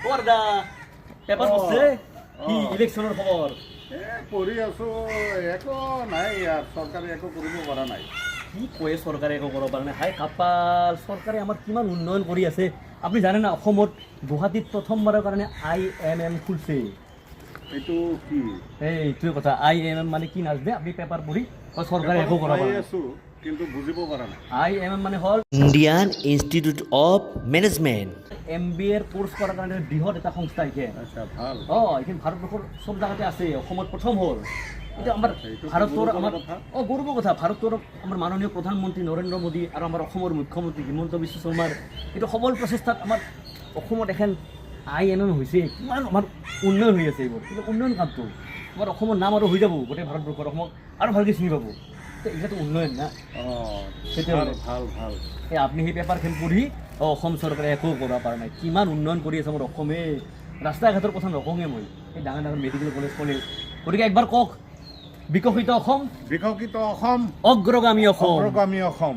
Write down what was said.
ওৰদা paper পড়ছে কি ইলেকশনেৰ খবৰ পঢ়ি আছো একো নাই আৰ চৰকাৰে একো কৰিব পৰা নাই কি কয়ে চৰকাৰে একো কৰিব পৰা নাই হাই কাপাল চৰকাৰে আমাৰ কিমান উন্নয়ন কৰি আছে আপুনি জানে না অসমত গুৱাহাটীত প্ৰথমবাৰৰ কাৰণে IMM খুলছে এইটো কি এইটোৱে কথা IMM মানে কি নাজানে আপুনি পেপাৰ পঢ়ি চৰকাৰে একো কৰিব পৰা নাই আছো কিন্তু বুজিব পৰা নাই IMM মানে হ'ল Indian institute of management MBA ৰ কোৰ্চ কৰাৰ কাৰণে বৃহৎ এটা সংস্থা এইখন আচ্ছা ভাল এইখন ভাৰতবৰ্ষৰ চব জাগাতে আছে অসমত প্ৰথম হ'ল এটা আমাৰ এইটো ভাৰতৰ গৌৰৱৰ আমাৰ কথা। গৌৰৱৰ কথা ভাৰতৰ আমাৰ মাননীয় প্ৰধানমন্ত্ৰী নৰেন্দ্ৰ মোদী আৰু আমাৰ অসমৰ মুখ্যমন্ত্ৰী হিমন্ত বিশ্ব শৰ্মাৰ এইটো সবল প্ৰচেষ্টাত আমাৰ অসমত এখন IMM হৈছে কিমান আমাৰ উন্নয়ন হৈ আছে এইবোৰ কিন্তু উন্নয়ন কামটো আমাৰ অসমৰ নাম আৰু হৈ যাব গোটেই ভাৰতবৰ্ষৰ অসমক আৰু ভালকৈ চিনি পাব এইটো উন্নয়ন না ভাল ভাল ভাল আপুনি সেই পেপাৰখন পঢ়ি অসম চৰকাৰে একো কৰিব পৰা নাই কিমান উন্নয়ন কৰি আছে আমাৰ অসমে ৰাস্তা ঘাটৰ কথা নকওঁগৈ মই এই ডাঙৰ ডাঙৰ মেডিকেল কলেজ গতিকে একবাৰ কওক বিকশিত অসম বিকশিত অসম অগ্ৰগামী অসম অগ্ৰগামী অসম